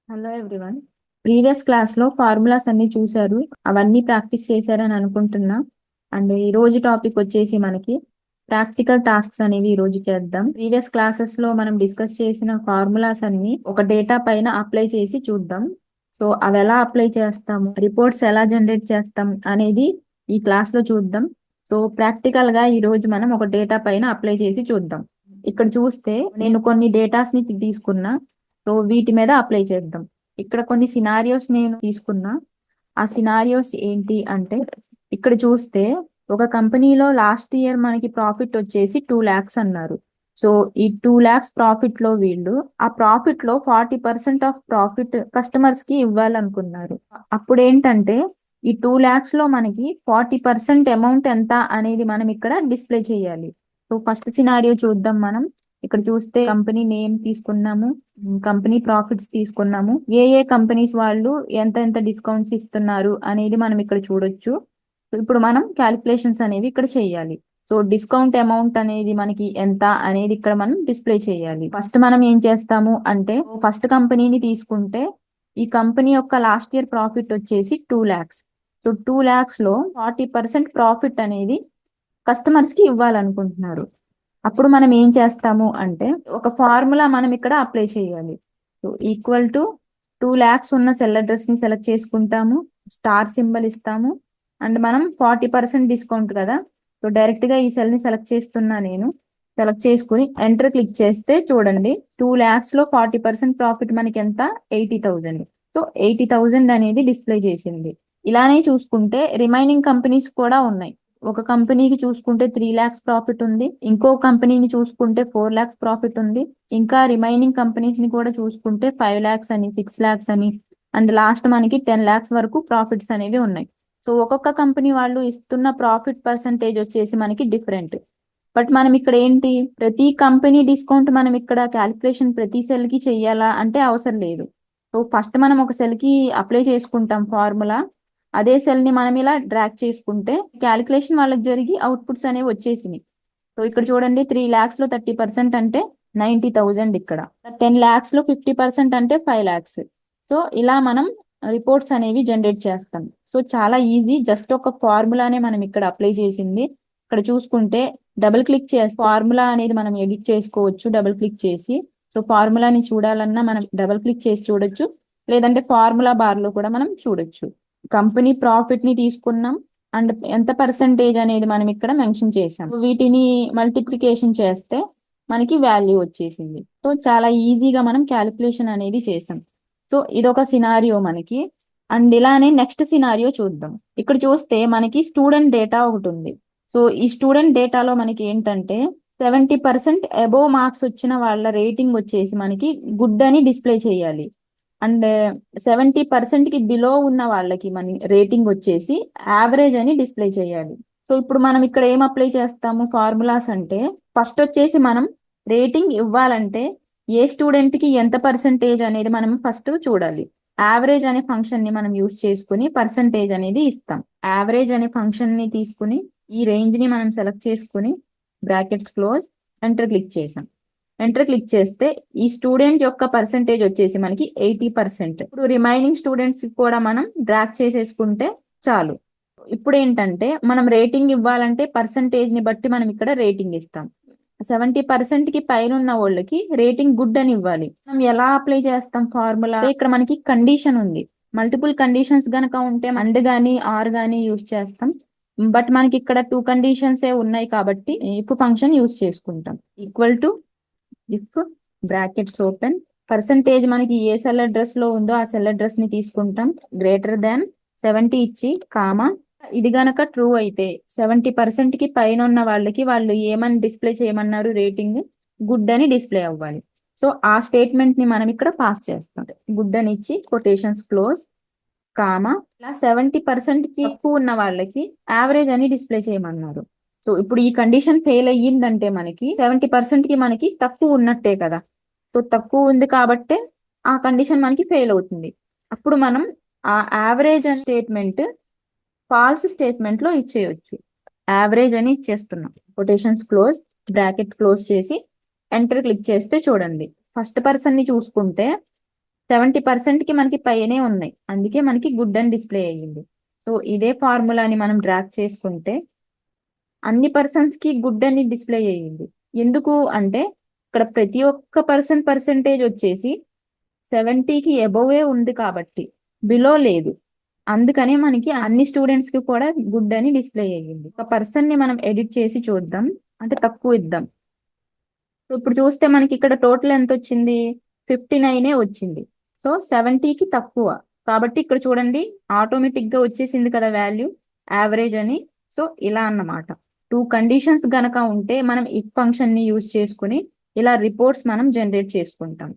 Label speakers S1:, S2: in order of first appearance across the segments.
S1: Hello everyone. Previous class లో formulas అన్ని చూశారు, అవన్నీ ప్రాక్టీస్ చేశారని అనుకుంటున్నా. అండ్ ఈ రోజు టాపిక్ వచ్చేసి మనకి ప్రాక్టికల్ టాస్క్స్ అనేవి ఈ రోజు చేద్దాం. ప్రీవియస్ క్లాసెస్ లో మనం డిస్కస్ చేసిన ఫార్ములాస్ అన్ని ఒక డేటా పైన అప్లై చేసి చూద్దాం. సో అవి ఎలా అప్లై చేస్తాము, రిపోర్ట్స్ ఎలా జనరేట్ చేస్తాం అనేది ఈ క్లాస్ లో చూద్దాం. సో ప్రాక్టికల్ గా ఈ రోజు మనం ఒక డేటా పైన అప్లై చేసి చూద్దాం. ఇక్కడ చూస్తే నేను కొన్ని డేటాస్ ని తీసుకున్నా. సో వీటి మీద అప్లై చేద్దాం. ఇక్కడ కొన్ని సినారియోస్ నేను తీసుకున్నా. ఆ సినారియోస్ ఏంటి అంటే, ఇక్కడ చూస్తే ఒక కంపెనీలో లాస్ట్ ఇయర్ మనకి ప్రాఫిట్ వచ్చేసి 2 lakhs అన్నారు. సో ఈ 2 lakhs ప్రాఫిట్ లో వీళ్ళు ఆ ప్రాఫిట్ లో 40% ఆఫ్ ప్రాఫిట్ కస్టమర్స్ కి ఇవ్వాలనుకున్నారు. అప్పుడు ఏంటంటే ఈ 2 lakhs లో మనకి 40% అమౌంట్ ఎంత అనేది మనం ఇక్కడ డిస్ప్లే చేయాలి. సో ఫస్ట్ సినారియో చూద్దాం మనం. ఇక్కడ చూస్తే కంపెనీ నేమ్ తీసుకున్నాము, కంపెనీ ప్రాఫిట్స్ తీసుకున్నాము, ఏ ఏ కంపెనీస్ వాళ్ళు ఎంత ఎంత డిస్కౌంట్స్ ఇస్తున్నారు అనేది మనం ఇక్కడ చూడొచ్చు. సో ఇప్పుడు మనం క్యాలిక్యులేషన్స్ అనేవి ఇక్కడ చేయాలి. సో డిస్కౌంట్ అమౌంట్ అనేది మనకి ఎంత అనేది ఇక్కడ మనం డిస్ప్లే చేయాలి. ఫస్ట్ మనం ఏం చేస్తాము అంటే, ఫస్ట్ కంపెనీని తీసుకుంటే ఈ కంపెనీ యొక్క లాస్ట్ ఇయర్ ప్రాఫిట్ వచ్చేసి 2 lakhs. సో 2 lakhs లో 40% ప్రాఫిట్ అనేది కస్టమర్స్ కి ఇవ్వాలనుకుంటున్నారు. అప్పుడు మనం ఏం చేస్తాము అంటే, ఒక ఫార్ములా మనం ఇక్కడ అప్లై చేయాలి. సో ఈక్వల్ టు 2 lakhs ఉన్న సెల్ అడ్రస్ ని సెలెక్ట్ చేసుకుంటాము, స్టార్ సింబల్ ఇస్తాము, అండ్ మనం 40% డిస్కౌంట్ కదా. సో డైరెక్ట్ గా ఈ సెల్ ని సెలెక్ట్ చేస్తున్నా నేను. సెలెక్ట్ చేసుకుని ఎంటర్ క్లిక్ చేస్తే చూడండి, 2 lakhs లో 40% ప్రాఫిట్ మనకి ఎంత, 80,000. సో 80,000 అనేది డిస్ప్లే చేసింది. ఇలానే చూసుకుంటే రిమైనింగ్ కంపెనీస్ కూడా ఉన్నాయి. ఒక కంపెనీకి చూసుకుంటే 3 lakhs ప్రాఫిట్ ఉంది, ఇంకో కంపెనీని చూసుకుంటే 4 lakhs ప్రాఫిట్ ఉంది, ఇంకా రిమైనింగ్ కంపెనీస్ ని కూడా చూసుకుంటే 5 lakhs అని, 6 lakhs అని, అండ్ లాస్ట్ మనకి 10 lakhs వరకు ప్రాఫిట్స్ అనేవి ఉన్నాయి. సో ఒక్కొక్క కంపెనీ వాళ్ళు ఇస్తున్న ప్రాఫిట్ పర్సంటేజ్ వచ్చేసి మనకి డిఫరెంట్. బట్ మనం ఇక్కడ ఏంటి, ప్రతి కంపెనీ డిస్కౌంట్ మనం ఇక్కడ క్యాలిక్యులేషన్ ప్రతి సెల్ కి చెయ్యాలా అంటే అవసరం లేదు. సో ఫస్ట్ మనం ఒక సెల్ కి అప్లై చేసుకుంటాం ఫార్ములా, అదే సెల్ ని మనం ఇలా డ్రాగ్ చేసుకుంటే క్యాలిక్యులేషన్ వాళ్ళకి జరిగి అవుట్పుట్స్ అనేవి వచ్చేసినాయి. సో ఇక్కడ చూడండి, 3 lakhs లో 30% అంటే 90,000, ఇక్కడ 10 lakhs లో 50% అంటే 5 lakhs. సో ఇలా మనం రిపోర్ట్స్ అనేవి జనరేట్ చేస్తాం. సో చాలా ఈజీ, జస్ట్ ఒక ఫార్ములానే మనం ఇక్కడ అప్లై చేసింది. ఇక్కడ చూసుకుంటే డబుల్ క్లిక్ చేస్తే ఫార్ములా అనేది మనం ఎడిట్ చేసుకోవచ్చు డబుల్ క్లిక్ చేసి. సో ఫార్ములాని చూడాలన్నా మనం డబుల్ క్లిక్ చేసి చూడొచ్చు, లేదంటే ఫార్ములా బార్ లో కూడా మనం చూడొచ్చు. కంపెనీ ప్రాఫిట్ ని తీసుకున్నాం, అండ్ ఎంత పర్సంటేజ్ అనేది మనం ఇక్కడ మెన్షన్ చేసాం. వీటిని మల్టిప్లికేషన్ చేస్తే మనకి వాల్యూ వచ్చేసింది. సో చాలా ఈజీగా మనం క్యాలిక్యులేషన్ అనేది చేసాం. సో ఇదొక సినారియో మనకి. అండ్ ఇలానే నెక్స్ట్ సినారియో చూద్దాం. ఇక్కడ చూస్తే మనకి స్టూడెంట్ డేటా ఒకటి ఉంది. సో ఈ స్టూడెంట్ డేటాలో మనకి ఏంటంటే 70% అబోవ్ మార్క్స్ వచ్చిన వాళ్ళ రేటింగ్ వచ్చేసి మనకి గుడ్ అని డిస్ప్లే చేయాలి. అండ్ 70% కి బిలో ఉన్న వాళ్ళకి మన రేటింగ్ వచ్చేసి యావరేజ్ అని డిస్ప్లే చేయాలి. సో ఇప్పుడు మనం ఇక్కడ ఏం అప్లై చేస్తాము ఫార్ములాస్ అంటే, ఫస్ట్ వచ్చేసి మనం రేటింగ్ ఇవ్వాలంటే ఏ స్టూడెంట్ కి ఎంత పర్సంటేజ్ అనేది మనం ఫస్ట్ చూడాలి. యావరేజ్ అనే ఫంక్షన్ ని మనం యూజ్ చేసుకుని పర్సంటేజ్ అనేది ఇస్తాం. యావరేజ్ అనే ఫంక్షన్ ని తీసుకుని ఈ రేంజ్ ని మనం సెలెక్ట్ చేసుకుని బ్రాకెట్స్ క్లోజ్, ఎంటర్ క్లిక్ చేసాం. ఎంటర్ క్లిక్ చేస్తే ఈ స్టూడెంట్ యొక్క పర్సంటేజ్ వచ్చేసి మనకి 80%. ఇప్పుడు రిమైనింగ్ స్టూడెంట్స్ కూడా మనం డ్రాగ్ చేసేసుకుంటే చాలు. ఇప్పుడు ఏంటంటే మనం రేటింగ్ ఇవ్వాలంటే పర్సంటేజ్ ని బట్టి మనం ఇక్కడ రేటింగ్ ఇస్తాం. 70% కి పైన ఉన్న వాళ్ళకి రేటింగ్ గుడ్ అని ఇవ్వాలి. మనం ఎలా అప్లై చేస్తాం ఫార్ములా, ఇక్కడ మనకి కండిషన్ ఉంది. మల్టిపుల్ కండిషన్స్ గనక ఉంటే అండ్ గానీ ఆర్ గానీ యూజ్ చేస్తాం. బట్ మనకి ఇక్కడ 2 కండిషన్స్ ఏ ఉన్నాయి కాబట్టి ఇఫ్ ఫంక్షన్ యూజ్ చేసుకుంటాం. Equal to if brackets open, percentage మనకి ఏ సెల్ అడ్రస్ లో ఉందో ఆ సెల్ అడ్రస్ ని తీసుకుంటాం, గ్రేటర్ దాన్ 70 ఇచ్చి కామా. ఇది గనక ట్రూ అయితే 70% కి పైన ఉన్న వాళ్ళకి వాళ్ళు ఏమని డిస్ప్లే చేయమన్నారు, రేటింగ్ గుడ్ అని డిస్ప్లే అవ్వాలి. సో ఆ స్టేట్మెంట్ ని మనం ఇక్కడ పాస్ చేస్తాం. గుడ్ అని ఇచ్చి కొటేషన్స్ క్లోజ్, కామా. ఇలా 70% కి ఎక్కువ ఉన్న వాళ్ళకి యావరేజ్ అని డిస్ప్లే చేయమన్నారు. సో ఇప్పుడు ఈ కండిషన్ ఫెయిల్ అయ్యిందంటే మనకి 70% కి మనకి తక్కువ ఉన్నట్టే కదా. సో తక్కువ ఉంది కాబట్టే ఆ కండిషన్ మనకి ఫెయిల్ అవుతుంది. అప్పుడు మనం ఆ యావరేజ్ అనే స్టేట్మెంట్ ఫాల్స్ స్టేట్మెంట్ లో ఇచ్చేయచ్చు. యావరేజ్ అని ఇచ్చేస్తున్నాం. కొటేషన్స్ క్లోజ్, బ్రాకెట్ క్లోజ్ చేసి ఎంటర్ క్లిక్ చేస్తే చూడండి, ఫస్ట్ పర్సన్ ని చూసుకుంటే 70% కి మనకి పైనే ఉన్నాయి, అందుకే మనకి గుడ్ అని డిస్ప్లే అయ్యింది. సో ఇదే ఫార్ములాని మనం డ్రాగ్ చేసుకుంటే అన్ని పర్సన్స్ కి గుడ్ అని డిస్ప్లే అయ్యింది. ఎందుకు అంటే ఇక్కడ ప్రతి ఒక్క పర్సెంటేజ్ వచ్చేసి 70కి ఎబోవే ఉంది కాబట్టి బిలో లేదు. అందుకనే మనకి అన్ని స్టూడెంట్స్ కి కూడా గుడ్ అని డిస్ప్లే అయ్యింది. ఒక పర్సన్ ని మనం ఎడిట్ చేసి చూద్దాం, అంటే తక్కువ ఇద్దాం. సో ఇప్పుడు చూస్తే మనకి ఇక్కడ టోటల్ ఎంత వచ్చింది, 59 వచ్చింది. సో 70కి తక్కువ కాబట్టి ఇక్కడ చూడండి ఆటోమేటిక్ గా వచ్చేసింది కదా వాల్యూ యావరేజ్ అని. సో ఇలా అన్నమాట. 2 కండిషన్స్ గనక ఉంటే మనం ఇఫ్ ఫంక్షన్ ని యూజ్ చేసుకుని ఇలా రిపోర్ట్స్ మనం జనరేట్ చేసుకుంటాం.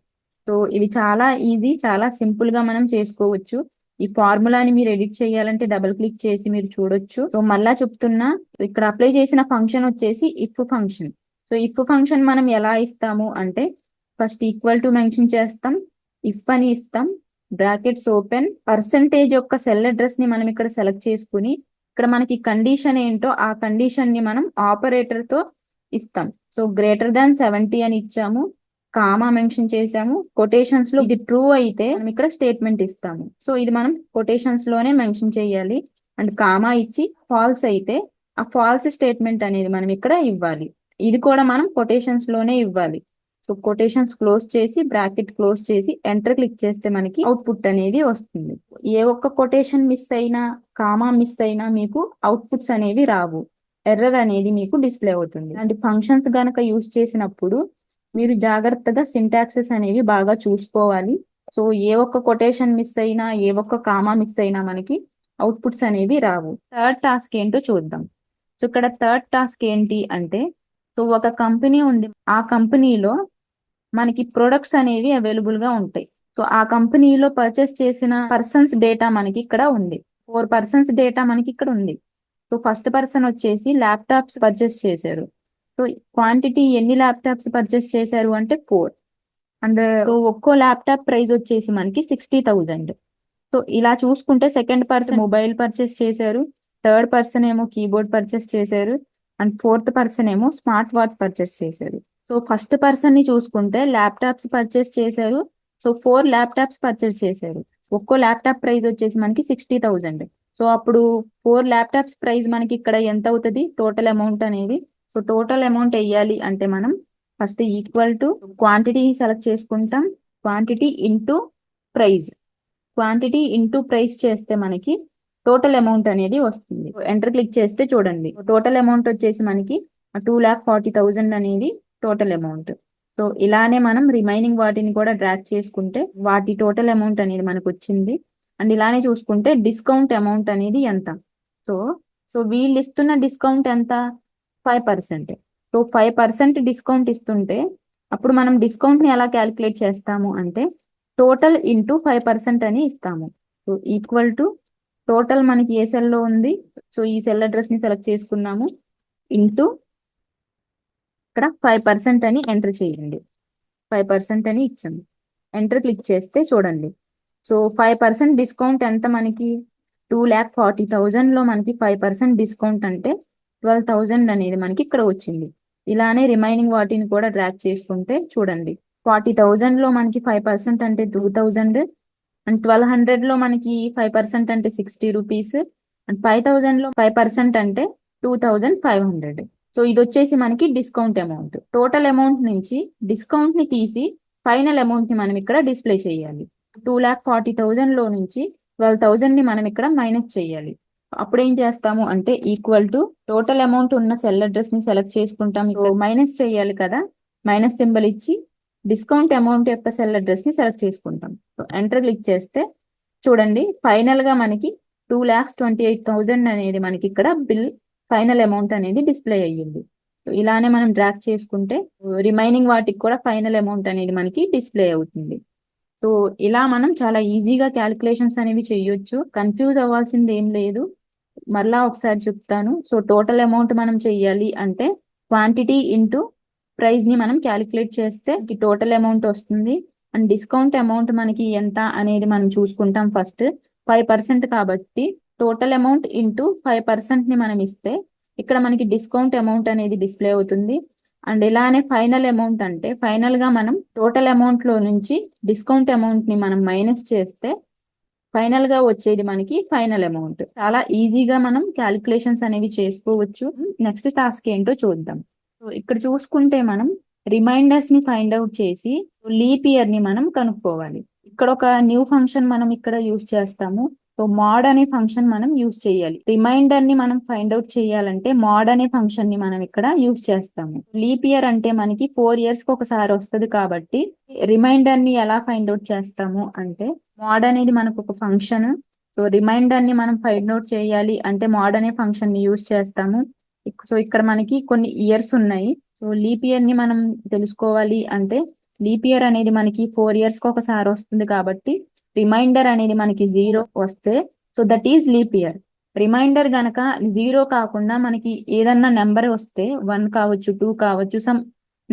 S1: సో ఇవి చాలా ఈజీ, చాలా సింపుల్ గా మనం చేసుకోవచ్చు. ఈ ఫార్ములాని మీరు ఎడిట్ చేయాలంటే డబుల్ క్లిక్ చేసి మీరు చూడొచ్చు. సో మళ్ళా చెప్తున్నా, ఇక్కడ అప్లై చేసిన ఫంక్షన్ వచ్చేసి if function. So if function మనం ఎలా ఇస్తాము అంటే ఫస్ట్ ఈక్వల్ టు మెన్షన్ చేస్తాం, ఇఫ్ అని ఇస్తాం, బ్రాకెట్స్ ఓపెన్, పర్సంటేజ్ యొక్క సెల్ అడ్రస్ ని మనం ఇక్కడ సెలెక్ట్ చేసుకుని ఇక్కడ మనకి కండిషన్ ఏంటో ఆ కండిషన్ ని మనం ఆపరేటర్ తో ఇస్తాం. సో గ్రేటర్ దాన్ 70 అని ఇచ్చాము, కామా మెన్షన్ చేసాము, కొటేషన్స్ లో ఇది ట్రూ అయితే మనం ఇక్కడ స్టేట్మెంట్ ఇస్తాము. సో ఇది మనం కొటేషన్స్ లోనే మెన్షన్ చేయాలి. అండ్ కామా ఇచ్చి ఫాల్స్ అయితే ఆ ఫాల్స్ స్టేట్మెంట్ అనేది మనం ఇక్కడ ఇవ్వాలి. ఇది కూడా మనం కొటేషన్స్ లోనే ఇవ్వాలి. సో కొటేషన్స్ క్లోజ్ చేసి బ్రాకెట్ క్లోజ్ చేసి ఎంటర్ క్లిక్ చేస్తే మనకి అవుట్పుట్ అనేది వస్తుంది. ఏ ఒక్క కొటేషన్ మిస్ అయినా, కామా మిస్ అయినా మీకు అవుట్పుట్స్ అనేవి రావు, ఎర్రర్ అనేది మీకు డిస్ప్లే అవుతుంది. అండ్ ఫంక్షన్స్ గనక యూజ్ చేసినప్పుడు మీరు జాగ్రత్తగా సింటాక్సెస్ అనేవి బాగా చూసుకోవాలి. సో ఏ ఒక్క కొటేషన్ మిస్ అయినా, ఏ ఒక్క కామా మిస్ అయినా మనకి అవుట్పుట్స్ అనేవి రావు. థర్డ్ టాస్క్ ఏంటో చూద్దాం. సో ఇక్కడ థర్డ్ టాస్క్ ఏంటి అంటే, సో ఒక కంపెనీ ఉంది, ఆ కంపెనీలో మనకి ప్రొడక్ట్స్ అనేవి అవైలబుల్ గా ఉంటాయి. సో ఆ కంపెనీలో పర్చేస్ చేసిన పర్సన్స్ డేటా మనకి ఇక్కడ ఉంది. 4 పర్సన్స్ డేటా మనకి ఇక్కడ ఉంది. సో ఫస్ట్ పర్సన్ వచ్చేసి ల్యాప్టాప్స్ పర్చేస్ చేశారు. సో క్వాంటిటీ ఎన్ని ల్యాప్టాప్స్ పర్చేస్ చేశారు అంటే 4. అండ్ ఒక్కో ల్యాప్టాప్ ప్రైస్ వచ్చేసి మనకి 60,000. సో ఇలా చూసుకుంటే సెకండ్ పర్సన్ మొబైల్ పర్చేస్ చేశారు, థర్డ్ పర్సన్ ఏమో కీబోర్డ్ పర్చేస్ చేశారు, అండ్ ఫోర్త్ పర్సన్ ఏమో స్మార్ట్ వాచ్ పర్చేస్ చేశారు. సో ఫస్ట్ పర్సన్ ని చూసుకుంటే ల్యాప్టాప్స్ పర్చేస్ చేశారు. సో 4 ల్యాప్టాప్స్ పర్చేస్ చేశారు. ఒక్కో ల్యాప్టాప్ ప్రైస్ వచ్చేసి మనకి 60,000. సో అప్పుడు 4 ల్యాప్టాప్స్ ప్రైస్ మనకి ఇక్కడ ఎంత అవుతుంది టోటల్ అమౌంట్ అనేది. సో టోటల్ అమౌంట్ వేయాలి అంటే మనం first equal to quantity select చేసుకుంటాం, quantity into price, quantity into price చేస్తే మనకి టోటల్ అమౌంట్ అనేది వస్తుంది. ఎంటర్ క్లిక్ చేస్తే చూడండి టోటల్ అమౌంట్ వచ్చేసి మనకి 2,40,000 అనేది టోటల్ అమౌంట్. సో ఇలానే మనం రిమైనింగ్ వాటిని కూడా డ్రాగ్ చేసుకుంటే వాటి టోటల్ అమౌంట్ అనేది మనకు వచ్చింది. అండ్ ఇలానే చూసుకుంటే డిస్కౌంట్ అమౌంట్ అనేది ఎంత, సో సో వీళ్ళు ఇస్తున్న డిస్కౌంట్ ఎంత 5%. సో 5% డిస్కౌంట్ ఇస్తుంటే అప్పుడు మనం డిస్కౌంట్ ని ఎలా క్యాలిక్యులేట్ చేస్తాము అంటే టోటల్ ఇంటూ 5% అని ఇస్తాము. సో ఈక్వల్ టు టోటల్ మనకి ఏ సెల్ లో ఉంది, సో ఈ సెల్ అడ్రస్ ని సెలెక్ట్ చేసుకున్నాము, ఇంటూ ఇక్కడ 5% అని ఎంటర్ చేయండి. 5% అని ఇచ్చాము, ఎంటర్ క్లిక్ చేస్తే చూడండి. సో 5% డిస్కౌంట్ ఎంత మనకి 2,40,000 లో మనకి 5% డిస్కౌంట్ అంటే 12,000 అనేది మనకి ఇక్కడ వచ్చింది. ఇలానే రిమైనింగ్ వాటిని కూడా డ్రాగ్ చేసుకుంటే చూడండి 40,000 లో మనకి 5% అంటే 2,000, అండ్ 1,200 లో మనకి 5% అంటే 60 రూపీస్, అండ్ 5,000 లో 5% అంటే 2,500. సో ఇది వచ్చేసి మనకి డిస్కౌంట్ అమౌంట్. టోటల్ అమౌంట్ నుంచి డిస్కౌంట్ ని తీసి ఫైనల్ అమౌంట్ ని మనం ఇక్కడ డిస్ప్లే చేయాలి. 2,40,000 లో నుంచి 12,000 ని మనం ఇక్కడ మైనస్ చేయాలి. అప్పుడు ఏం చేస్తాము అంటే ఈక్వల్ టు టోటల్ అమౌంట్ ఉన్న సెల్ అడ్రస్ ని సెలెక్ట్ చేసుకుంటాం, మైనస్ చేయాలి కదా, మైనస్ సింబల్ ఇచ్చి డిస్కౌంట్ అమౌంట్ యొక్క సెల్ అడ్రస్ ని సెలెక్ట్ చేసుకుంటాం. సో ఎంటర్ క్లిక్ చేస్తే చూడండి ఫైనల్ గా మనకి 2,28,000 అనేది మనకి ఇక్కడ బిల్ ఫైనల్ అమౌంట్ అనేది డిస్ప్లే అయ్యింది. సో ఇలానే మనం డ్రాగ్ చేసుకుంటే రిమైనింగ్ వాటికి కూడా ఫైనల్ అమౌంట్ అనేది మనకి డిస్ప్లే అవుతుంది. సో ఇలా మనం చాలా ఈజీగా క్యాలిక్యులేషన్స్ అనేవి చేయొచ్చు, కన్ఫ్యూజ్ అవ్వాల్సింది ఏం లేదు. మరలా ఒకసారి చెప్తాను. సో టోటల్ అమౌంట్ మనం చెయ్యాలి అంటే క్వాంటిటీ ఇంటూ ప్రైస్ ని మనం క్యాలిక్యులేట్ చేస్తే టోటల్ అమౌంట్ వస్తుంది. అండ్ డిస్కౌంట్ అమౌంట్ మనకి ఎంత అనేది మనం చూసుకుంటాం. ఫస్ట్ 5% కాబట్టి టోటల్ అమౌంట్ ఇంటూ 5% ని మనం ఇస్తే ఇక్కడ మనకి డిస్కౌంట్ అమౌంట్ అనేది డిస్ప్లే అవుతుంది. అండ్ ఇలానే ఫైనల్ అమౌంట్ అంటే ఫైనల్ గా మనం టోటల్ అమౌంట్ లో నుంచి డిస్కౌంట్ అమౌంట్ ని మనం మైనస్ చేస్తే ఫైనల్ గా వచ్చేది మనకి ఫైనల్ అమౌంట్. చాలా ఈజీగా మనం క్యాలిక్యులేషన్స్ అనేవి చేసుకోవచ్చు. నెక్స్ట్ టాస్క్ ఏంటో చూద్దాం. సో ఇక్కడ చూసుకుంటే మనం రిమైండర్స్ ని ఫైండ్ అవుట్ చేసి లీప్ ఇయర్ ని మనం కనుక్కోవాలి. ఇక్కడ ఒక న్యూ ఫంక్షన్ మనం ఇక్కడ యూజ్ చేస్తాము. సో మోడ్ అనే ఫంక్షన్ మనం యూజ్ చేయాలి. రిమైండర్ ని మనం ఫైండ్ అవుట్ చేయాలంటే మోడ్ అనే ఫంక్షన్ ని మనం ఇక్కడ యూజ్ చేస్తాము. లీప్ ఇయర్ అంటే మనకి 4 years కి ఒకసారి వస్తుంది కాబట్టి రిమైండర్ ని ఎలా ఫైండ్ అవుట్ చేస్తాము అంటే మోడ్ అనేది మనకు ఒక ఫంక్షన్. సో రిమైండర్ ని మనం ఫైండ్ అవుట్ చేయాలి అంటే మోడ్ అనే ఫంక్షన్ ని యూజ్ చేస్తాము. సో ఇక్కడ మనకి కొన్ని ఇయర్స్ ఉన్నాయి. సో లీప్ ఇయర్ ని మనం తెలుసుకోవాలి అంటే లీప్ ఇయర్ అనేది మనకి 4 years కి ఒకసారి వస్తుంది కాబట్టి రిమైండర్ అనేది మనకి 0 వస్తే so that is leap year. Remainder గనక 0 కాకుండా మనకి ఏదన్నా నెంబర్ వస్తే 1 కావచ్చు 2 కావచ్చు సమ్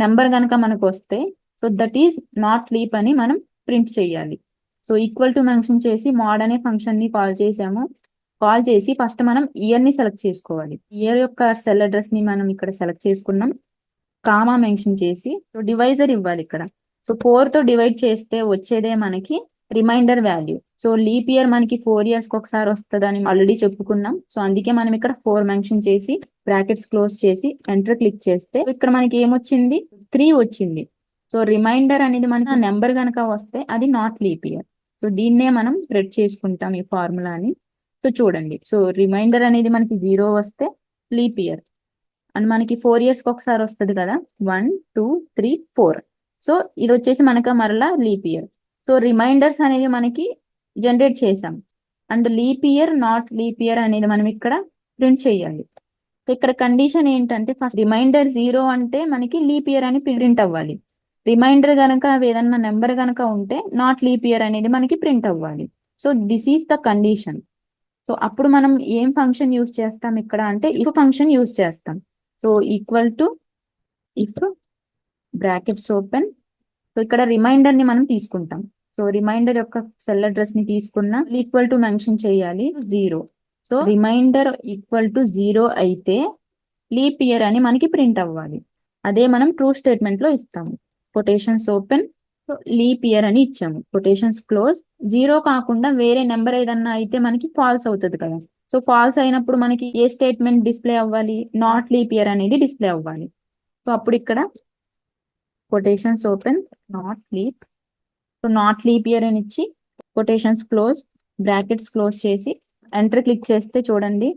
S1: నెంబర్ గనక మనకు వస్తే so that is not leap అని మనం ప్రింట్ చేయాలి. సో ఈక్వల్ టు మెన్షన్ చేసి మోడ్ అనే ఫంక్షన్ ని కాల్ చేసాము. కాల్ చేసి ఫస్ట్ మనం ఇయర్ ని సెలెక్ట్ చేసుకోవాలి. ఇయర్ యొక్క సెల్ అడ్రస్ ని మనం ఇక్కడ సెలెక్ట్ చేసుకున్నాం. కామా మెన్షన్ చేసి సో డివైజర్ ఇవ్వాలి ఇక్కడ. సో 4 తో డివైడ్ చేస్తే వచ్చేదే మనకి remainder value. So leap year మనకి 4 years కి ఒకసారి వస్తుందని ఆల్రెడీ చెప్పుకున్నాం. సో అందుకే మనం ఇక్కడ 4 మెన్షన్ చేసి బ్రాకెట్స్ క్లోజ్ చేసి ఎంటర్ క్లిక్ చేస్తే ఇక్కడ మనకి ఏమొచ్చింది 3 వచ్చింది. సో రిమైండర్ అనేది మనకి నెంబర్ కనుక వస్తే అది నాట్ లీప్ ఇయర్. సో దీన్నే మనం స్ప్రెడ్ చేసుకుంటాం ఈ ఫార్ములాని. సో చూడండి, సో రిమైండర్ అనేది మనకి 0 వస్తే లీప్ ఇయర్ అండ్ మనకి 4 years కి ఒకసారి వస్తుంది కదా 1 2 3 4. సో ఇది వచ్చేసి మనకు మరలా లీప్ ఇయర్. సో రిమైండర్స్ అనేవి మనకి జనరేట్ చేసాం and leap year not leap year అనేది మనం ఇక్కడ ప్రింట్ చేయాలి. ఇక్కడ కండిషన్ ఏంటంటే ఫస్ట్ రిమైండర్ 0 అంటే మనకి లీప్ ఇయర్ అని ప్రింట్ అవ్వాలి. రిమైండర్ గనక ఏదన్నా నెంబర్ గనక ఉంటే నాట్ లీప్ ఇయర్ అనేది మనకి ప్రింట్ అవ్వాలి. So this is the condition. So అప్పుడు మనం ఏం ఫంక్షన్ యూజ్ చేస్తాం ఇక్కడ అంటే ఇఫ్ ఫంక్షన్ యూజ్ చేస్తాం. So equal to if brackets open. So ఇక్కడ రిమైండర్ ని మనం తీసుకుంటాం. సో రిమైండర్ యొక్క సెల్ అడ్రస్ ని తీసుకున్నా ఈక్వల్ టు మెన్షన్ చేయాలి 0. సో రిమైండర్ ఈక్వల్ టు 0 అయితే లీప్ ఇయర్ అని మనకి ప్రింట్ అవ్వాలి. అదే మనం ట్రూ స్టేట్మెంట్ లో ఇస్తాము. Quotations open. So leap year అని ఇచ్చాము. Quotations close. 0 కాకుండా వేరే నెంబర్ ఏదన్నా అయితే మనకి ఫాల్స్ అవుతుంది కదా. సో ఫాల్స్ అయినప్పుడు మనకి ఏ స్టేట్మెంట్ డిస్ప్లే అవ్వాలి, నాట్ లీప్ ఇయర్ అనేది డిస్ప్లే అవ్వాలి. సో అప్పుడు ఇక్కడ quotations open not leap. So not leap year అని ఇచ్చి కొటేషన్స్ క్లోజ్ బ్రాకెట్స్ క్లోజ్ చేసి ఎంటర్ క్లిక్ చేస్తే చూడండి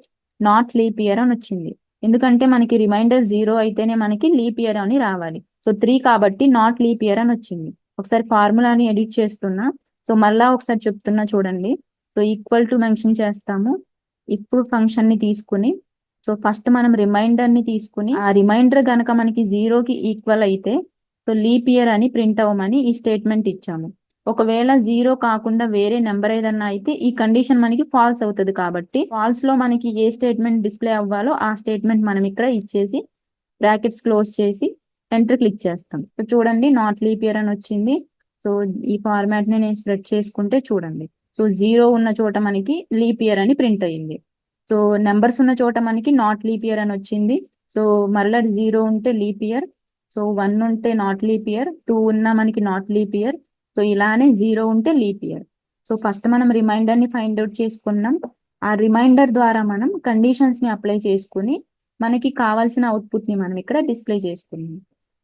S1: నాట్ లీప్ ఇయర్ అని వచ్చింది. ఎందుకంటే మనకి రిమైండర్ 0 అయితేనే మనకి లీప్ ఇయర్ అని రావాలి. సో 3 కాబట్టి నాట్ లీప్ ఇయర్ అని వచ్చింది. ఒకసారి ఫార్ములాని ఎడిట్ చేస్తున్నా. సో మళ్ళా ఒకసారి చెప్తున్నా చూడండి. సో ఈక్వల్ టు మెన్షన్ చేస్తాము. ఇప్పుడు ఫంక్షన్ ని తీసుకుని సో ఫస్ట్ మనం రిమైండర్ ని తీసుకుని ఆ రిమైండర్ గనక మనకి 0కి ఈక్వల్ అయితే సో లీప్ ఇయర్ అని ప్రింట్ అవ్వమని ఈ స్టేట్మెంట్ ఇచ్చాము. ఒకవేళ 0 కాకుండా వేరే నెంబర్ ఏదన్నా అయితే ఈ కండిషన్ మనకి ఫాల్స్ అవుతుంది కాబట్టి ఫాల్స్ లో మనకి ఏ స్టేట్మెంట్ డిస్ప్లే అవ్వాలో ఆ స్టేట్మెంట్ మనం ఇక్కడ ఇచ్చేసి బ్రాకెట్స్ క్లోజ్ చేసి ఎంటర్ క్లిక్ చేస్తాం. సో చూడండి నాట్ లీప్ ఇయర్ అని వచ్చింది. సో ఈ ఫార్మాట్ ని నేను స్ప్రెడ్ చేసుకుంటే చూడండి. సో 0 ఉన్న చోట మనకి లీప్ ఇయర్ అని ప్రింట్ అయ్యింది. సో నెంబర్స్ ఉన్న చోట మనకి నాట్ లీప్ ఇయర్ అని వచ్చింది. సో మరలా 0 ఉంటే లీప్ ఇయర్. సో 1 ఉంటే నాట్ లీప్ ఇయర్. 2 ఉన్నా మనకి నాట్ లీప్ ఇయర్. సో ఇలానే 0 ఉంటే లీప్ ఇయర్. సో ఫస్ట్ మనం రిమైండర్ ని ఫైండ్ అవుట్ చేసుకున్నాం. ఆ రిమైండర్ ద్వారా మనం కండిషన్స్ ని అప్లై చేసుకుని మనకి కావాల్సిన అవుట్పుట్ ని మనం ఇక్కడ డిస్ప్లే చేసుకున్నాం.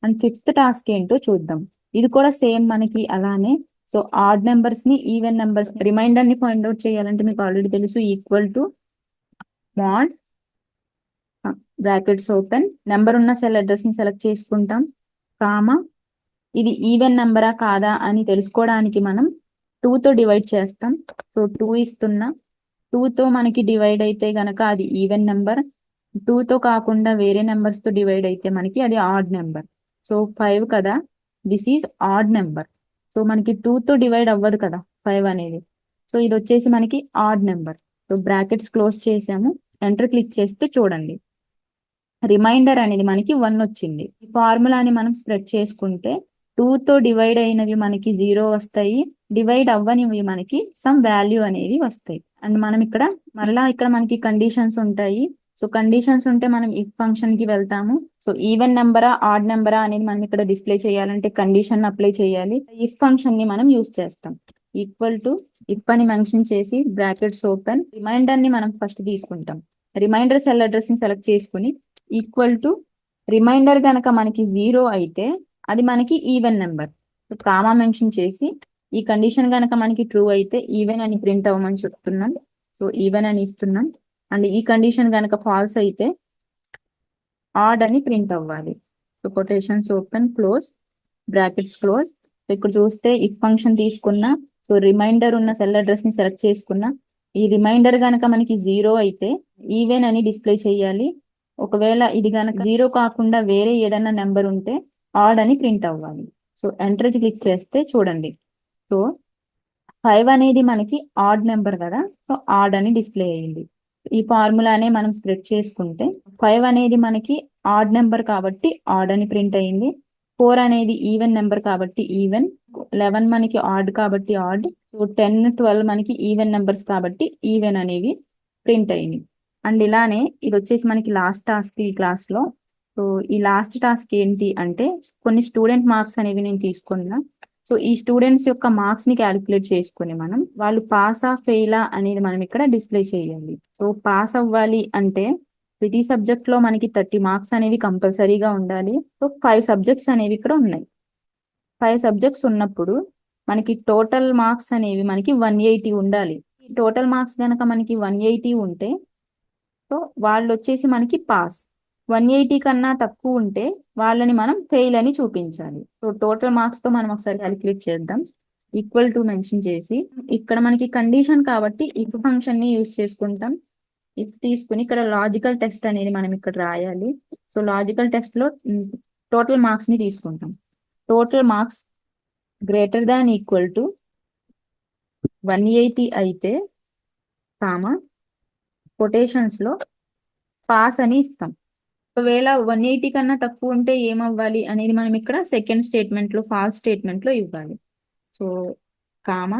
S1: అండ్ 5th టాస్క్ ఏంటో చూద్దాం. ఇది కూడా సేమ్ మనకి అలానే. సో ఆడ్ నెంబర్స్ ని ఈవెన్ నెంబర్స్ రిమైండర్ ని ఫైండ్ అవుట్ చేయాలంటే మీకు ఆల్రెడీ తెలుసు equal to mode brackets open number ఉన్న సెల్ అడ్రస్ ని సెలెక్ట్ చేసుకుంటాం. కామా ఇది ఈవెన్ నెంబరా కాదా అని తెలుసుకోవడానికి మనం 2 తో డివైడ్ చేస్తాం. సో 2 ఇస్తున్నా. 2 తో మనకి డివైడ్ అయితే గనక అది ఈవెన్ నెంబర్. 2 తో కాకుండా వేరే నెంబర్స్ తో డివైడ్ అయితే మనకి అది ఆడ్ నెంబర్. సో 5 కదా, this is odd number. So మనకి 2 తో డివైడ్ అవ్వదు కదా 5 అనేది. సో ఇది వచ్చేసి మనకి odd number. So brackets close చేసాము. ఎంటర్ క్లిక్ చేస్తే చూడండి రిమైండర్ అనేది మనకి 1 వచ్చింది. ఈ ఫార్ములాని మనం స్ప్రెడ్ చేసుకుంటే 2 తో డివైడ్ అయినవి మనకి 0 వస్తాయి, డివైడ్ అవ్వనివి మనకి సమ్ వాల్యూ అనేది వస్తాయి. అండ్ మనం ఇక్కడ మరలా ఇక్కడ మనకి కండిషన్స్ ఉంటాయి. సో కండిషన్స్ ఉంటే మనం ఇఫ్ ఫంక్షన్ కి వెళ్తాము. సో ఈవెన్ నెంబరా ఆడ్ నెంబరా అనేది మనం ఇక్కడ డిస్ప్లే చేయాలంటే కండిషన్ అప్లై చేయాలి. ఇఫ్ ఫంక్షన్ ని మనం యూస్ చేస్తాం. ఈక్వల్ టు ఇఫ్ అని మెన్షన్ చేసి బ్రాకెట్స్ ఓపెన్, రిమైండర్ ని మనం ఫస్ట్ తీసుకుంటాం. రిమైండర్ సెల్ అడ్రస్ ని సెలెక్ట్ చేసుకుని ఈక్వల్ టు రిమైండర్ గనక మనకి 0 అయితే అది మనకి ఈవెన్ నెంబర్. కామా మెన్షన్ చేసి ఈ కండిషన్ గనక మనకి ట్రూ అయితే ఈవెన్ అని ప్రింట్ అవ్వమని చెప్తున్నాం. సో ఈవెన్ అని ఇస్తున్నాం. అండ్ ఈ కండిషన్ గనక ఫాల్స్ అయితే ఆడ్ అని ప్రింట్ అవ్వాలి. So quotations open close brackets close. ఇక్కడ చూస్తే ఇఫ్ ఫంక్షన్ తీసుకున్నా, సో రిమైండర్ ఉన్న సెల్ అడ్రస్ ని సెలెక్ట్ చేసుకున్నా, ఈ రిమైండర్ గనక మనకి 0 అయితే ఈవెన్ అని డిస్ప్లే చేయాలి. ఒకవేళ ఇది గనక 0 కాకుండా వేరే ఏదైనా నెంబర్ ఉంటే ఆడ్ అని ప్రింట్ అవ్వాలి. సో ఎంటర్ క్లిక్ చేస్తే చూడండి, సో 5 అనేది మనకి ఆడ్ నెంబర్ కదా, సో ఆడ్ అని డిస్ప్లే అయ్యింది. ఈ ఫార్ములానే మనం స్ప్రెడ్ చేసుకుంటే 5 అనేది మనకి ఆడ్ నెంబర్ కాబట్టి ఆడ్ అని ప్రింట్ అయ్యింది. 4 అనేది ఈవెన్ నెంబర్ కాబట్టి ఈవెన్, 11 మనకి ఆడ్ కాబట్టి ఆడ్, సో 10 12 మనకి ఈవెన్ నెంబర్స్ కాబట్టి ఈవెన్ అనేవి ప్రింట్ అయ్యింది. అండ్ ఇలానే ఇది వచ్చేసి మనకి లాస్ట్ టాస్క్ ఈ క్లాస్ లో. సో ఈ లాస్ట్ టాస్క్ ఏంటి అంటే కొన్ని స్టూడెంట్ మార్క్స్ అనేవి నేను తీసుకున్నా. సో ఈ స్టూడెంట్స్ యొక్క మార్క్స్ ని క్యాలిక్యులేట్ చేసుకుని మనం వాళ్ళు పాసా ఫెయిలా అనేది మనం ఇక్కడ డిస్ప్లే చేయాలి. సో పాస్ అవ్వాలి అంటే ప్రతి సబ్జెక్ట్ లో మనకి 30 మార్క్స్ అనేవి కంపల్సరీగా ఉండాలి. సో 5 సబ్జెక్ట్స్ అనేవి ఇక్కడ ఉన్నాయి. 5 సబ్జెక్ట్స్ ఉన్నప్పుడు మనకి టోటల్ మార్క్స్ అనేవి మనకి 180 ఉండాలి. ఈ టోటల్ మార్క్స్ కనుక మనకి 180 ఉంటే సో వాళ్ళు వచ్చేసి మనకి పాస్. 180 కన్నా తక్కువ ఉంటే వాళ్ళని మనం ఫెయిల్ అని చూపించాలి. సో టోటల్ మార్క్స్ తో మనం ఒకసారి క్యాలిక్యులేట్ చేద్దాం. ఈక్వల్ టు మెన్షన్ చేసి ఇక్కడ మనకి కండిషన్ కాబట్టి ఇఫ్ ఫంక్షన్ ని యూజ్ చేసుకుంటాం. ఇఫ్ తీసుకుని ఇక్కడ లాజికల్ టెస్ట్ అనేది మనం ఇక్కడ రాయాలి. సో లాజికల్ టెస్ట్ లో టోటల్ మార్క్స్ ని తీసుకుంటాం. Total marks greater than equal to 180 అయితే కామా కొటేషన్స్ లో పాస్ అని ఇస్తాం. ఒకవేళ 180 కన్నా తక్కువ ఉంటే ఏమవ్వాలి అనేది మనం ఇక్కడ సెకండ్ స్టేట్మెంట్ లో ఫాల్స్ స్టేట్మెంట్ లో ఇవ్వాలి. So comma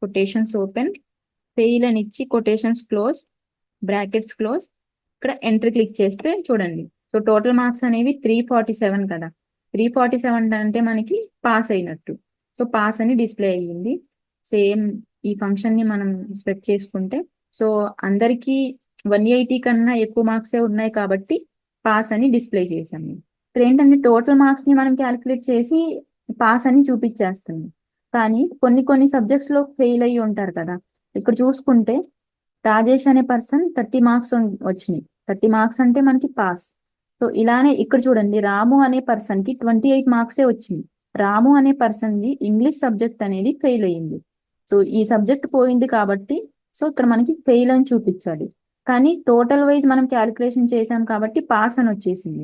S1: quotations open fail అని ఇచ్చి కొటేషన్స్ క్లోజ్ బ్రాకెట్స్ క్లోజ్. ఇక్కడ ఎంటర్ క్లిక్ చేస్తే చూడండి, సో టోటల్ మార్క్స్ అనేవి 347 కదా. 347 అంటే మనకి పాస్ అయినట్టు. సో పాస్ అని డిస్ప్లే అయ్యింది. సేమ్ ఈ ఫంక్షన్ ని మనం స్ప్రెడ్ చేసుకుంటే సో అందరికీ 180 కన్నా ఎక్కువ మార్క్సే ఉన్నాయి కాబట్టి పాస్ అని డిస్ప్లే చేసాము. ఇక్కడ ఏంటంటే టోటల్ మార్క్స్ ని మనం క్యాలిక్యులేట్ చేసి పాస్ అని చూపించేస్తాము. కానీ కొన్ని సబ్జెక్ట్స్ లో ఫెయిల్ అయ్యి ఉంటారు కదా. ఇక్కడ చూసుకుంటే రాజేష్ అనే పర్సన్ 30 మార్క్స్ వచ్చినాయి. 30 మార్క్స్ అంటే మనకి పాస్. సో ఇలానే ఇక్కడ చూడండి, రాము అనే పర్సన్ కి 28 మార్క్సే వచ్చింది. రాము అనే పర్సన్ ది ఇంగ్లీష్ సబ్జెక్ట్ అనేది ఫెయిల్ అయ్యింది. సో ఈ సబ్జెక్ట్ పోయింది కాబట్టి సో ఇక్కడ మనకి ఫెయిల్ అని చూపించాలి. కానీ టోటల్ వైజ్ మనం క్యాలిక్యులేషన్ చేసాం కాబట్టి పాస్ అని వచ్చేసింది.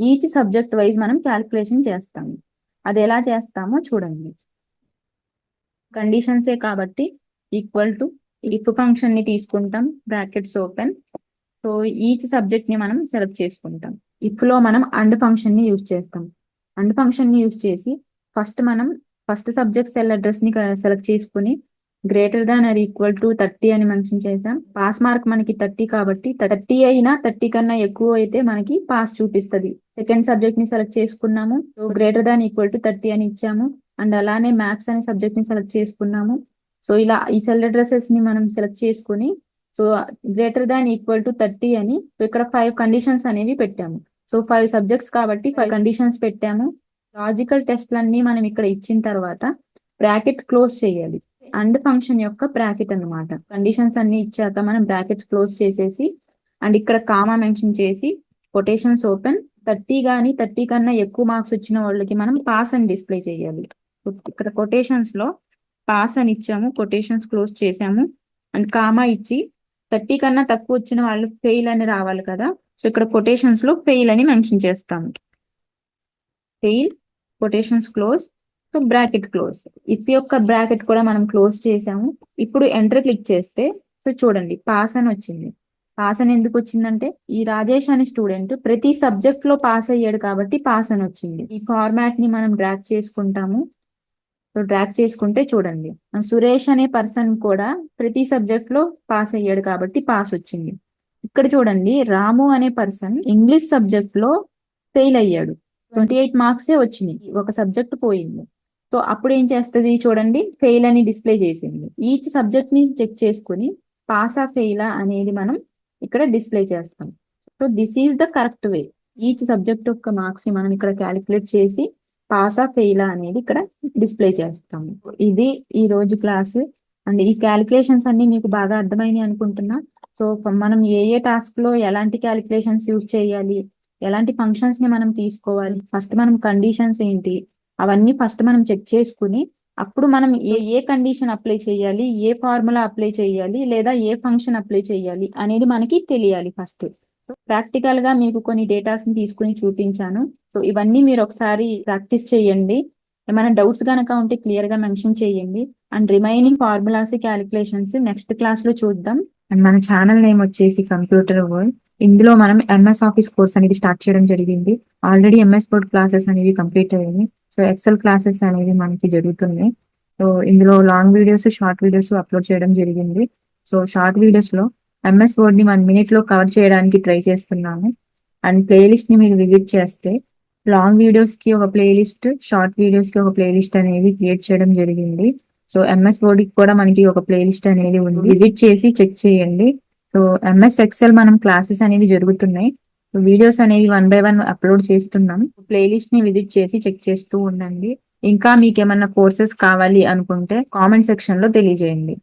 S1: ఈచ్ సబ్జెక్ట్ వైజ్ మనం క్యాలిక్యులేషన్ చేస్తాము. అది ఎలా చేస్తామో చూడండి. కండిషన్సే కాబట్టి ఈక్వల్ టు ఇఫ్ ఫంక్షన్ ని తీసుకుంటాం brackets open. So each subject ని మనం సెలెక్ట్ చేసుకుంటాం. ఇఫ్ లో మనం అండ్ ఫంక్షన్ ని యూజ్ చేస్తాం. అండ్ ఫంక్షన్ ని యూజ్ చేసి ఫస్ట్ సబ్జెక్ట్ సెల్ అడ్రస్ ని సెలెక్ట్ చేసుకుని greater than or equal to 30 అని మెన్షన్ చేసాం. పాస్ మార్క్ మనకి 30 కాబట్టి 30 అయినా 30 కన్నా ఎక్కువ అయితే మనకి పాస్ చూపిస్తుంది. సెకండ్ సబ్జెక్ట్ ని సెలెక్ట్ చేసుకున్నాము. So greater than equal to 30 అని ఇచ్చాము. అండ్ అలానే మ్యాథ్స్ అనే సబ్జెక్ట్ ని సెలెక్ట్ చేసుకున్నాము. సో ఇలా ఈ సెల్ అడ్రసెస్ ని మనం సెలెక్ట్ చేసుకుని so greater than equal to 30 అని ఇక్కడ 5 కండిషన్స్ అనేవి పెట్టాము. సో 5 సబ్జెక్ట్స్ కాబట్టి 5 కండిషన్స్ పెట్టాము. లాజికల్ టెస్ట్లన్నీ మనం ఇక్కడ ఇచ్చిన తర్వాత బ్రాకెట్ క్లోజ్ చేయాలి. అండ్ ఫంక్షన్ యొక్క బ్రాకెట్ అన్నమాట. కండిషన్స్ అన్ని ఇచ్చాక మనం బ్రాకెట్స్ క్లోజ్ చేసేసి అండ్ ఇక్కడ కామా మెన్షన్ చేసి కొటేషన్స్ ఓపెన్ 30 గానీ 30 కన్నా ఎక్కువ మార్క్స్ వచ్చిన వాళ్ళకి మనం పాస్ అని డిస్ప్లే చేయాలి. ఇక్కడ కొటేషన్స్ లో పాస్ అని ఇచ్చాము, కొటేషన్స్ క్లోజ్ చేసాము అండ్ కామా ఇచ్చి 30 కన్నా తక్కువ వచ్చిన వాళ్ళు ఫెయిల్ అని రావాలి కదా. సో ఇక్కడ కొటేషన్స్ లో ఫెయిల్ అని మెన్షన్ చేస్తాము. Fail quotations close, so bracket close. If యొక్క బ్రాకెట్ కూడా మనం క్లోజ్ చేసాము. ఇప్పుడు ఎంటర్ క్లిక్ చేస్తే సో చూడండి పాస్ అని వచ్చింది. పాస్ అని ఎందుకు వచ్చిందంటే ఈ రాజేష్ అనే స్టూడెంట్ ప్రతి సబ్జెక్ట్ లో పాస్ అయ్యాడు కాబట్టి పాస్ అని వచ్చింది. ఈ ఫార్మాట్ ని మనం డ్రాగ్ చేసుకుంటాము. సో డ్రాగ్ చేసుకుంటే చూడండి సురేష్ అనే పర్సన్ కూడా ప్రతి సబ్జెక్ట్ లో పాస్ అయ్యాడు కాబట్టి పాస్ వచ్చింది. ఇక్కడ చూడండి, రాము అనే పర్సన్ ఇంగ్లీష్ సబ్జెక్ట్ లో ఫెయిల్ అయ్యాడు. 28 మార్క్సే వచ్చినాయి, ఒక సబ్జెక్ట్ పోయింది. సో అప్పుడు ఏం చేస్తుంది చూడండి, ఫెయిల్ అని డిస్ప్లే చేసింది. ఈచ్ సబ్జెక్ట్ ని చెక్ చేసుకుని పాసా ఫెయిలా అనేది మనం ఇక్కడ డిస్ప్లే చేస్తాం. So this is the correct way. Each subject యొక్క మార్క్స్ ని మనం ఇక్కడ క్యాలిక్యులేట్ చేసి పాసా ఫెయిలా అనేది ఇక్కడ డిస్ప్లే చేస్తాము. ఇది ఈ రోజు క్లాస్. అండ్ ఈ క్యాలిక్యులేషన్స్ అన్ని మీకు బాగా అర్థమైనాయి అనుకుంటున్నా. సో మనం ఏ ఏ టాస్క్ లో ఎలాంటి క్యాలిక్యులేషన్స్ యూజ్ చేయాలి, ఎలాంటి ఫంక్షన్స్ ని మనం తీసుకోవాలి, ఫస్ట్ మనం కండిషన్స్ ఏంటి, అవన్నీ ఫస్ట్ మనం చెక్ చేసుకుని అప్పుడు మనం ఏ ఏ కండిషన్ అప్లై చేయాలి, ఏ ఫార్ములా అప్లై చేయాలి, లేదా ఏ ఫంక్షన్ అప్లై చేయాలి అనేది మనకి తెలియాలి ఫస్ట్. ప్రాక్టికల్ గా మీకు కొన్ని డేటాస్ ని తీసుకుని చూపించాను. సో ఇవన్నీ మీరు ఒకసారి ప్రాక్టీస్ చేయండి. ఏమైనా డౌట్స్ గనక ఉంటే క్లియర్ గా మెన్షన్ చేయండి. And remaining formulas, calculations next class లో చూద్దాం. అండ్ మన ఛానల్ నేమ్ వచ్చేసి కంప్యూటర్ వరల్డ్. ఇందులో మనం ఎంఎస్ ఆఫీస్ కోర్స్ అనేది స్టార్ట్ చేయడం జరిగింది. ఆల్రెడీ ఎంఎస్ వర్డ్ క్లాసెస్ అనేవి కంప్లీట్ అయ్యాయి. సో ఎక్సెల్ క్లాసెస్ అనేవి మనకి జరుగుతున్నాయి. సో ఇందులో long videos, short videos upload చేయడం జరిగింది. సో షార్ట్ వీడియోస్ లో ఎంఎస్ వర్డ్ ని 1 minute లో కవర్ చేయడానికి ట్రై చేస్తున్నాము. అండ్ ప్లేలిస్ట్ ని మీరు విజిట్ చేస్తే లాంగ్ వీడియోస్ కి ఒక ప్లేలిస్ట్, షార్ట్ వీడియోస్ కి ఒక ప్లేలిస్ట్ అనేది క్రియేట్ చేయడం జరిగింది. సో ఎంఎస్ వర్డ్ కి కూడా మనకి ఒక ప్లేలిస్ట్ అనేది ఉంది, విజిట్ చేసి చెక్ చేయండి. సో ఎంఎస్ ఎక్సెల్ మనం క్లాసెస్ అనేవి జరుగుతున్నాయి. వీడియోస్ అనేవి 1 by 1 అప్లోడ్ చేస్తున్నాం. ప్లేలిస్ట్ ని విజిట్ చేసి చెక్ చేస్తూ ఉండండి. ఇంకా మీకు ఏమన్నా కోర్సెస్ కావాలి అనుకుంటే కామెంట్ సెక్షన్ లో తెలియజేయండి.